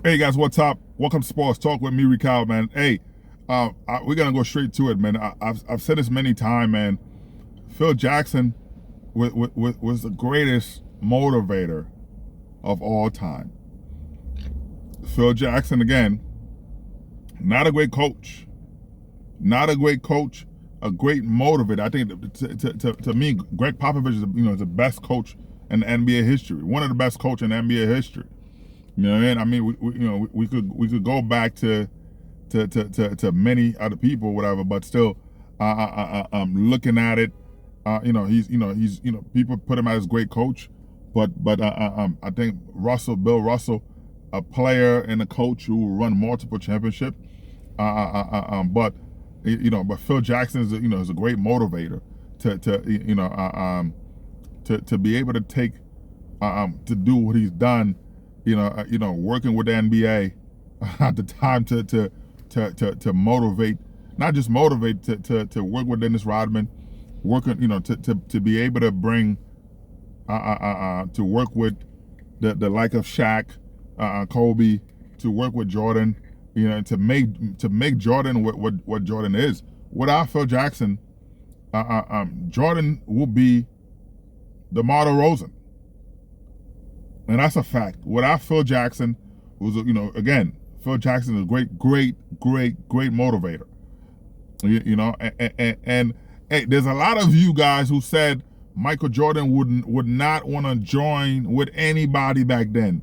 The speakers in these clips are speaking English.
Hey guys, what's up? Welcome to Sports Talk with me, Rical, man. Hey, we're gonna go straight to it, man. I've said this many times, man. Phil Jackson was the greatest motivator of all time. Phil Jackson, again, not a great coach, a great motivator. I think to me, Greg Popovich is the best coach in NBA history, one of the best coaches in NBA history. You know what I mean? We could go back to many other people, whatever, but still, looking at it, he's people put him as a great coach, but I think Bill Russell, a player and a coach who run multiple championships, but Phil Jackson is a great motivator to be able to take to do what he's done. Working with the NBA at the time to motivate, not just motivate, to work with Dennis Rodman, working, to be able to bring, to work with the like of Shaq, Kobe, to work with Jordan, to make Jordan what Jordan is. Without Phil Jackson, Jordan will be the DeMar DeRozan. And that's a fact. Without Phil Jackson, again, Phil Jackson is a great motivator. And hey, there's a lot of you guys who said Michael Jordan would not want to join with anybody back then.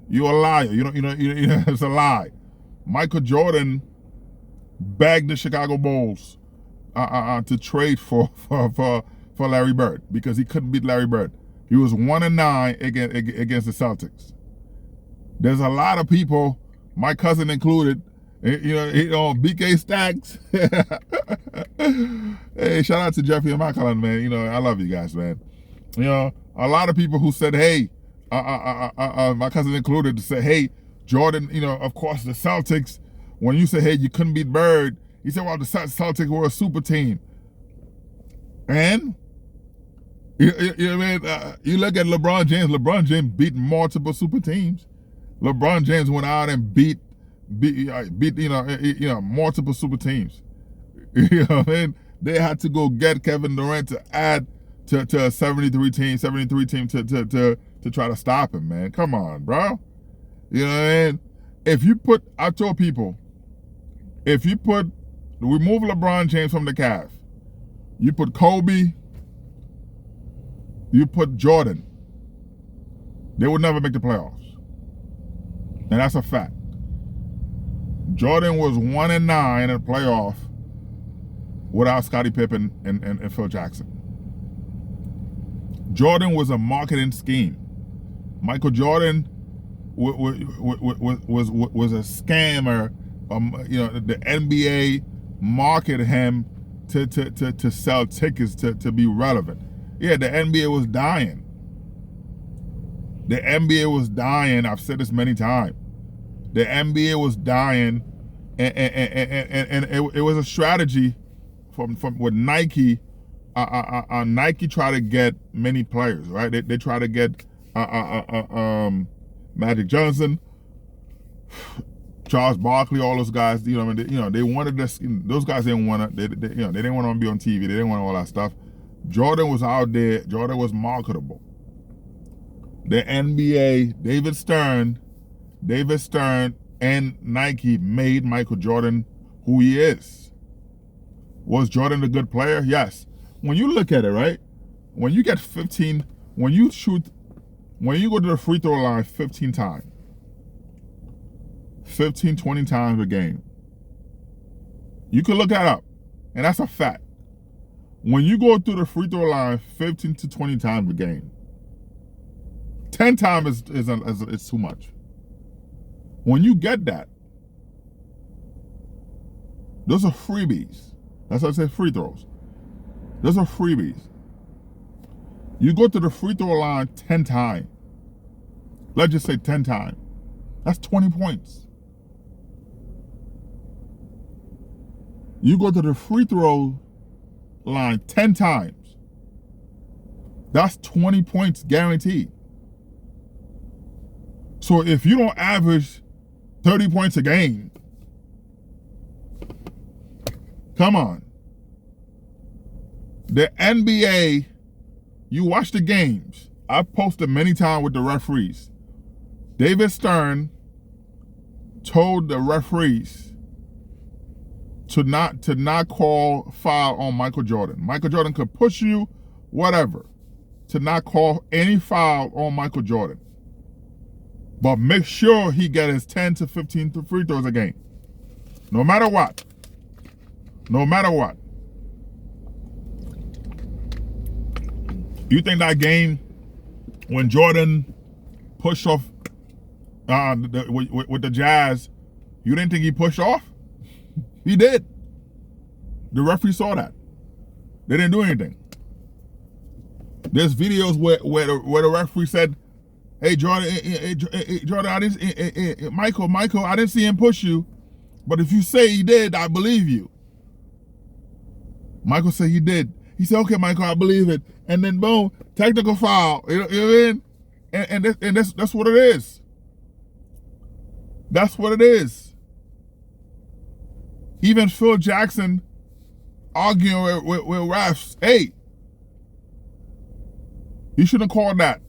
You're a liar. It's a lie. Michael Jordan begged the Chicago Bulls to trade for Larry Bird because he couldn't beat Larry Bird. He was 1-9 against the Celtics. There's a lot of people, my cousin included, BK Stacks. Hey, shout out to Jeffrey and McClellan, man. I love you guys, man. A lot of people who said, hey, my cousin included, to say, hey, Jordan, of course, the Celtics, when you say, hey, you couldn't beat Bird, he said, well, the Celtics were a super team. And you look at LeBron James. LeBron James beat multiple super teams. LeBron James went out and beat multiple super teams. They had to go get Kevin Durant to add to a 73 team to try to stop him, man. Come on, bro. I told people, remove LeBron James from the Cavs, you put Kobe, you put Jordan, they would never make the playoffs. And that's a fact. Jordan was 1-9 in the playoff without Scottie Pippen and Phil Jackson. Jordan was a marketing scheme. Michael Jordan was a scammer. The NBA marketed him to sell tickets to be relevant. Yeah, the NBA was dying. The NBA was dying. I've said this many times. The NBA was dying, and it was a strategy from with Nike. Nike tried to get many players, right? They tried to get Magic Johnson, Charles Barkley, all those guys. They wanted this. Those guys didn't want to. They didn't want to be on TV. They didn't want all that stuff. Jordan was out there. Jordan was marketable. The NBA, David Stern, and Nike made Michael Jordan who he is. Was Jordan a good player? Yes. When you look at it, right? When you get 15, when you go to the free throw line 15 times, 15, 20 times a game, you can look that up. And that's a fact. When you go through the free throw line 15 to 20 times a game, 10 times is too much. When you get that, those are freebies. That's why I say free throws. Those are freebies. You go to the free throw line 10 times. Let's just say 10 times. That's 20 points. You go to the free throw line 10 times. That's 20 points guaranteed. So if you don't average 30 points a game. Come on. The NBA, you watch the games. I've posted many times with the referees. David Stern told the referees to not call foul on Michael Jordan. Michael Jordan could push you, whatever. To not call any foul on Michael Jordan. But make sure he get his 10 to 15 free throws a game. No matter what. No matter what. You think that game when Jordan pushed off with the Jazz, you didn't think he pushed off? He did. The referee saw that. They didn't do anything. There's videos where the referee said, "Hey Jordan, Jordan, I didn't, Michael, I didn't see him push you, but if you say he did, I believe you." Michael said he did. He said, "Okay, Michael, I believe it." And then boom, technical foul. You know what I mean? And that's what it is. That's what it is. Even Phil Jackson arguing with refs. Hey, you shouldn't call that.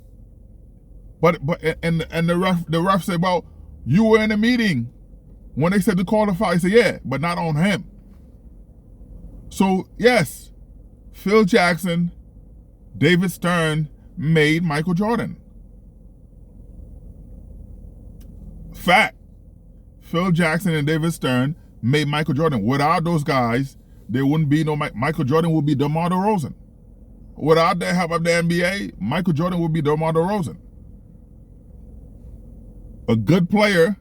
But the ref said, "Well, you were in a meeting when they said to call the foul." He said, "Yeah, but not on him." So yes, Phil Jackson, David Stern made Michael Jordan. Fact. Phil Jackson and David Stern made Michael Jordan. Without those guys, there wouldn't be no Michael Jordan. Would be DeMar DeRozan. Without the help of the NBA, Michael Jordan would be DeMar DeRozan. A good player,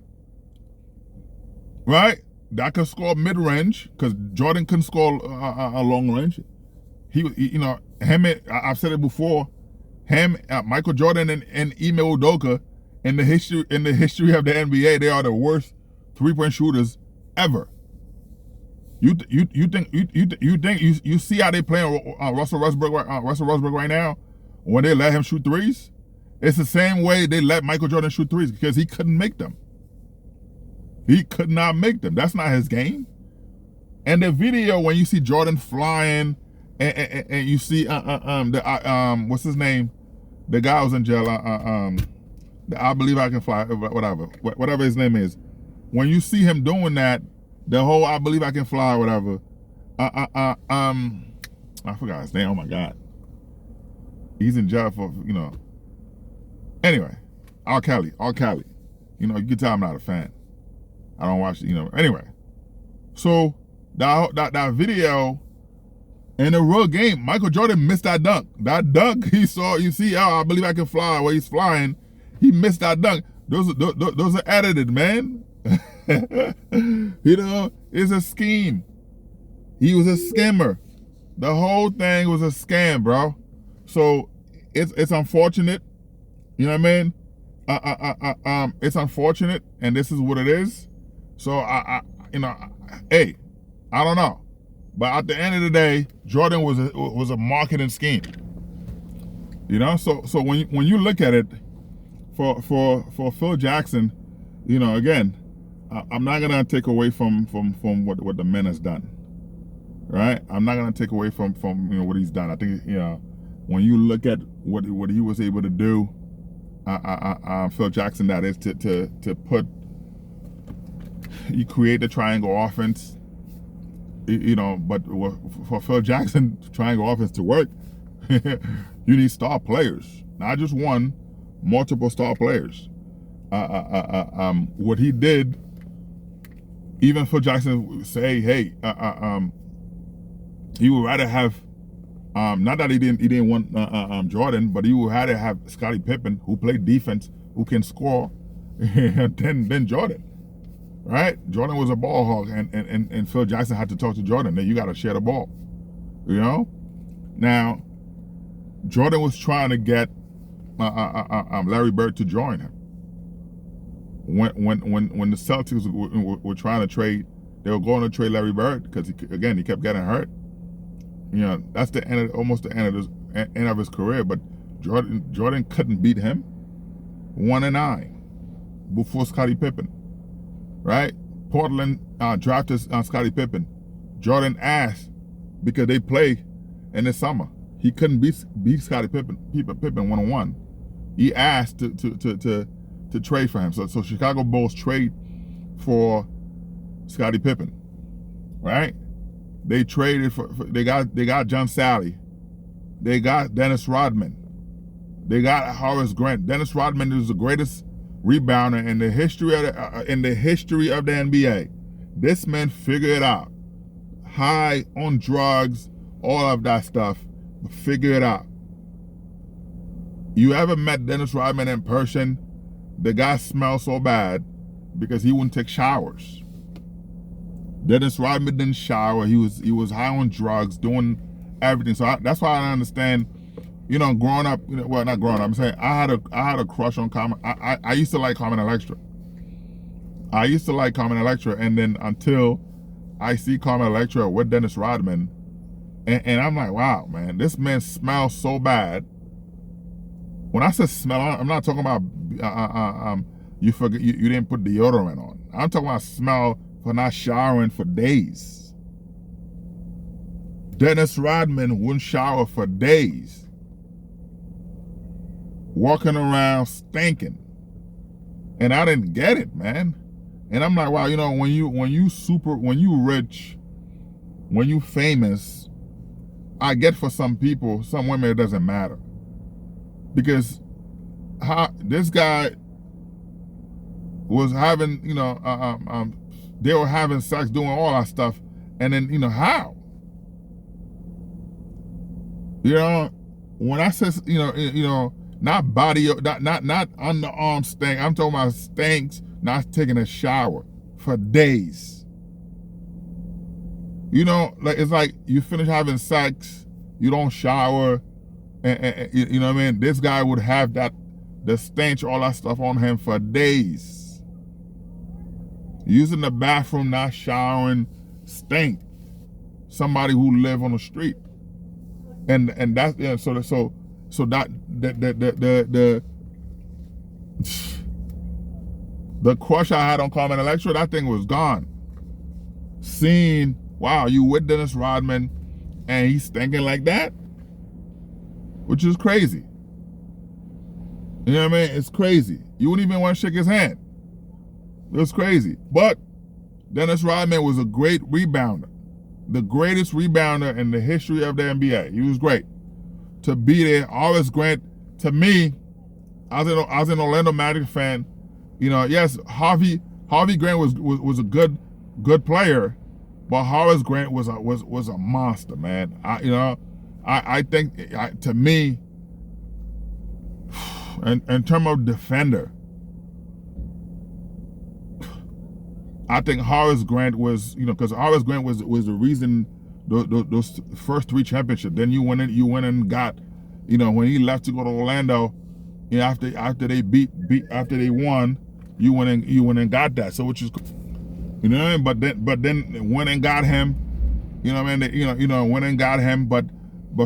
right? That could score mid-range, because Jordan couldn't score a long range. You know, I've said it before. Michael Jordan and Ime Udoka, in the history of the NBA, they are the worst three-point shooters ever. You see how they playing Russell Westbrook right now? When they let him shoot threes, it's the same way they let Michael Jordan shoot threes, because he couldn't make them. He could not make them. That's not his game. And the video, when you see Jordan flying, and you see what's his name? The guy who's in jail. I Believe I Can Fly. Whatever his name is. When you see him doing that, the whole I Believe I Can Fly, whatever. I forgot his name. Oh my God. He's in jail for, you know. Anyway, R. Kelly. You know, you can tell I'm not a fan. I don't watch it, you know. Anyway, so that video in a real game, Michael Jordan missed that dunk. That dunk he saw, you see, I Believe I Can Fly, where he's flying. He missed that dunk. Those are edited, man. You know, it's a scheme. He was a scammer. The whole thing was a scam, bro. So it's unfortunate. You know what I mean? It's unfortunate, and this is what it is. So you know, hey, I don't know, but at the end of the day, Jordan was a marketing scheme. You know, so when you look at it, for Phil Jackson, you know, again, I'm not gonna take away from what the man has done, right? I'm not gonna take away from you know what he's done. I think, you know, when you look at what he was able to do, Phil Jackson, that is, to put. You create the triangle offense, you know, but for Phil Jackson triangle offense to work, you need star players, not just one, multiple star players. What he did, even Phil Jackson would say, hey, he would rather have, not that he didn't want Jordan, but he would rather have Scottie Pippen, who played defense, who can score, than Jordan. Right? Jordan was a ball hog, and Phil Jackson had to talk to Jordan that you got to share the ball. You know? Now, Jordan was trying to get Larry Bird to join him. When the Celtics were trying to trade, they were going to trade Larry Bird because he kept getting hurt. You know, that's almost the end of his career. But Jordan couldn't beat him. 1-9 before Scottie Pippen. right? Portland drafted Scottie Pippen. Jordan asked, because they play in the summer, he couldn't beat Scottie Pippen 1-on-1. He asked to trade for him. So Chicago Bulls trade for Scottie Pippen, right? They traded they got John Sally, they got Dennis Rodman, they got Horace Grant. Dennis Rodman is the greatest rebounder in the history of the NBA. This man figured it out. High on drugs, all of that stuff, but figure it out. You ever met Dennis Rodman in person? The guy smells so bad because he wouldn't take showers. Dennis Rodman didn't shower. He was high on drugs, doing everything. So that's why I understand. Growing up, well, not growing up. I'm saying I had a crush on Carmen. I used to like Carmen Electra. And then until I see Carmen Electra with Dennis Rodman, and I'm like, wow, man, this man smells so bad. When I said smell, I'm not talking about you didn't put deodorant on. I'm talking about smell for not showering for days. Dennis Rodman wouldn't shower for days, walking around stinking, and I didn't get it, man. And I'm like, wow, when you rich, when you famous, I get for some people, some women, it doesn't matter. Because this guy was having, they were having sex, doing all that stuff, and then, how? When I said, not body, not underarm stank, I'm talking about stinks, not taking a shower for days. It's like you finish having sex, you don't shower, and you know what I mean? This guy would have the stench, all that stuff on him for days. Using the bathroom, not showering, stink. Somebody who live on the street. And that's, so that the crush I had on Carmen Electra, that thing was gone. Seeing, wow, you with Dennis Rodman and he's stinking like that, which is crazy. You know what I mean? It's crazy. You wouldn't even want to shake his hand. It was crazy. But Dennis Rodman was a great rebounder. The greatest rebounder in the history of the NBA. He was great. To be there, Horace Grant, to me, I was an Orlando Magic fan. Yes, Harvey Grant was a good player, but Horace Grant was a monster, man. I think, to me, in terms of defender, I think Horace Grant was, because Horace Grant was the reason those first 3 championships. Then you went and got, when he left to go to Orlando, after they won, you went and got that. So which is, but then went and got him, went and got him. But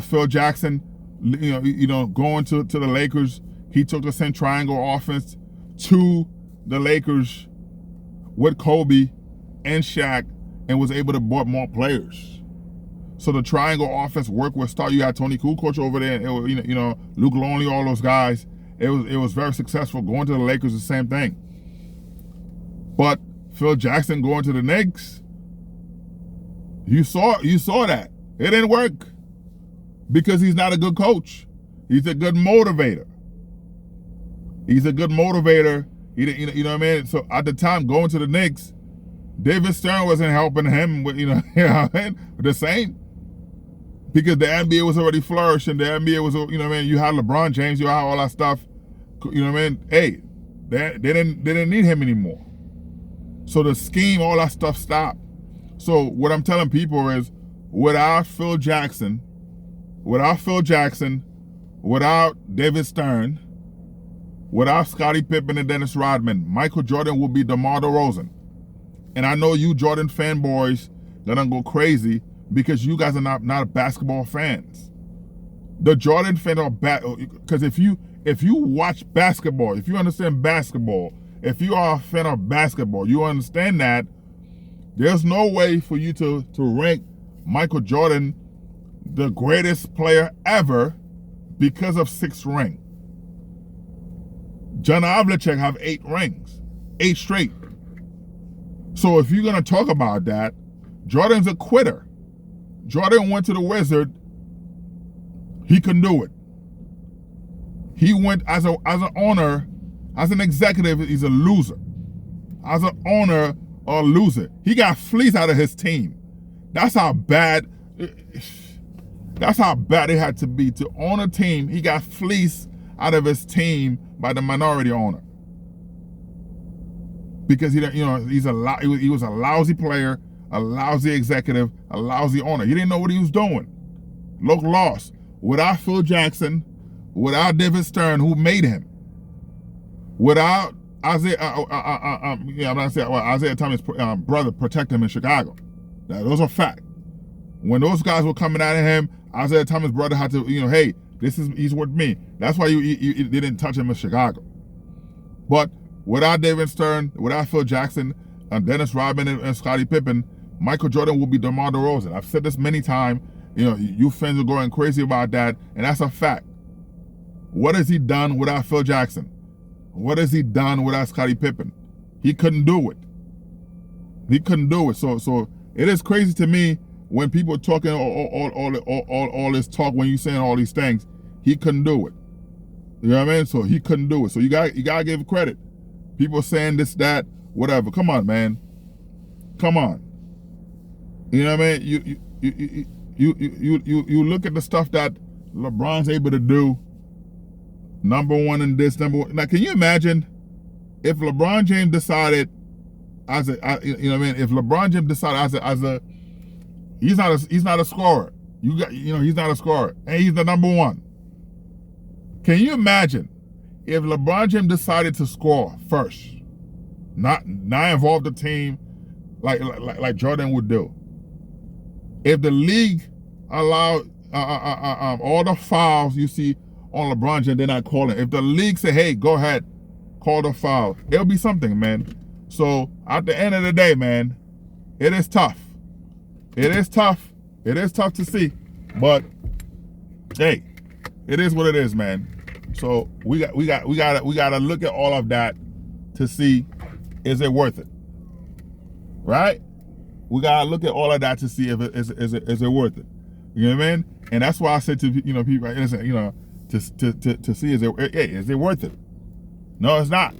Phil Jackson, going to the Lakers, he took the same triangle offense to the Lakers with Kobe and Shaq, and was able to board more players. So the triangle offense worked with start. You had Tony Kukoc over there, and Luke Longley, all those guys. It was very successful. Going to the Lakers, the same thing. But Phil Jackson going to the Knicks, you saw that it didn't work because he's not a good coach. He's a good motivator. He you know what I mean? So at the time, going to the Knicks, David Stern wasn't helping him with, the same. Because the NBA was already flourishing. The NBA was, you had LeBron James, you had all that stuff. Hey, they didn't need him anymore. So the scheme, all that stuff stopped. So what I'm telling people is, without Phil Jackson, without David Stern, without Scottie Pippen and Dennis Rodman, Michael Jordan will be DeMar DeRozan. And I know you Jordan fanboys gonna go crazy because you guys are not basketball fans. The Jordan fans are because if you watch basketball, if you understand basketball, if you are a fan of basketball, you understand that there's no way for you to rank Michael Jordan the greatest player ever because of 6 rings. John Havlicek have 8 rings, 8 straight. So if you're gonna talk about that, Jordan's a quitter. Jordan went to the Wizard. He couldn't do it. He went as an owner, as an executive. He's a loser. As an owner, a loser. He got fleeced out of his team. That's how bad. That's how bad it had to be to own a team. He got fleeced out of his team by the minority owner because he was a lousy player, a lousy executive, a lousy owner. He didn't know what he was doing. Look lost. Without Phil Jackson, without David Stern, who made him, without Isaiah Thomas' brother protect him in Chicago. Now, those are facts. When those guys were coming at him, Isaiah Thomas' brother had to, hey, he's with me. That's why you didn't touch him in Chicago. But without David Stern, without Phil Jackson, Dennis Rodman and Scottie Pippen, Michael Jordan will be DeMar DeRozan. I've said this many times. You fans are going crazy about that, and that's a fact. What has he done without Phil Jackson? What has he done without Scottie Pippen? He couldn't do it. He couldn't do it. So it is crazy to me when people are talking all this talk, when you're saying all these things. He couldn't do it. You know what I mean? So he couldn't do it. So you gotta give credit. People saying this, that, whatever. Come on, man. Come on. You know what I mean? You look at the stuff that LeBron's able to do. Number one in this, number one. Now, can you imagine if LeBron James decided If LeBron James decided he's not a scorer. He's not a scorer, and he's the number one. Can you imagine if LeBron James decided to score first, not involve the team like Jordan would do? If the league allowed all the fouls you see on LeBron James, they're not calling. If the league say, hey, go ahead, call the foul, it'll be something, man. So at the end of the day, man, it is tough. It is tough. It is tough to see. But hey, it is what it is, man. So we gotta look at all of that to see, is it worth it? Right? We gotta look at all of that to see if it is it worth it. You know what I mean? And that's why I said to people, listen, to see, is it worth it? No, it's not.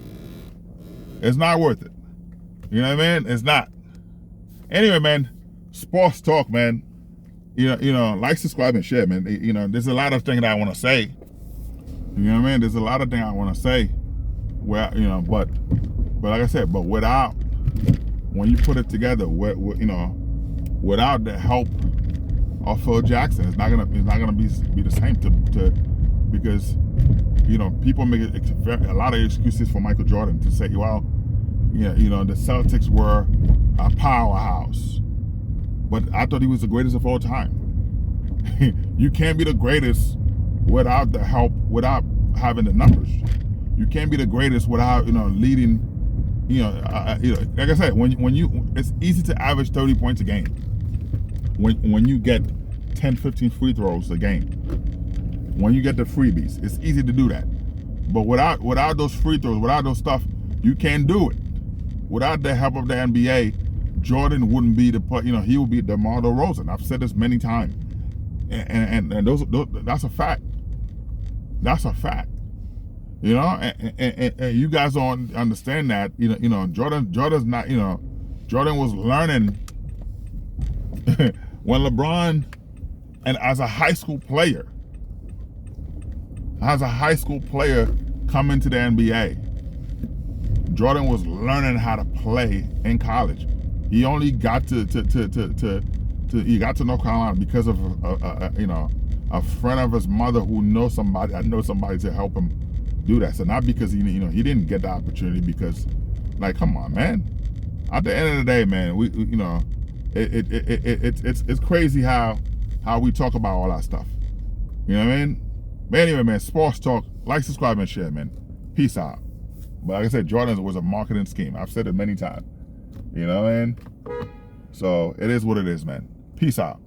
It's not worth it. You know what I mean? It's not. Anyway, man, sports talk, man. Like, subscribe, and share, man. There's a lot of things that I want to say. You know what I mean? There's a lot of things I want to say. Well, but like I said, but without, when you put it together, without the help of Phil Jackson, it's not gonna be the same because people make a lot of excuses for Michael Jordan to say, well, the Celtics were a powerhouse, but I thought he was the greatest of all time. You can't be the greatest without the help, without having the numbers. You can't be the greatest without leading. Like I said, it's easy to average 30 points a game when you get 10, 15 free throws a game. When you get the freebies, it's easy to do that. But without those free throws, without those stuff, you can't do it. Without the help of the NBA, Jordan wouldn't be he would be DeMar DeRozan. I've said this many times, and those that's a fact. That's a fact. And you guys don't understand that. Jordan's not. Jordan was learning when LeBron, and as a high school player coming to the NBA, Jordan was learning how to play in college. He only got to North Carolina because of a friend of his mother who knows somebody to help him do that. So not because he didn't get the opportunity, because, like, come on, man. At the end of the day, man, it's crazy how we talk about all that stuff. You know what I mean? But anyway, man, sports talk. Like, subscribe, and share, man. Peace out. But like I said, Jordan's was a marketing scheme. I've said it many times. You know what I mean? So it is what it is, man. Peace out.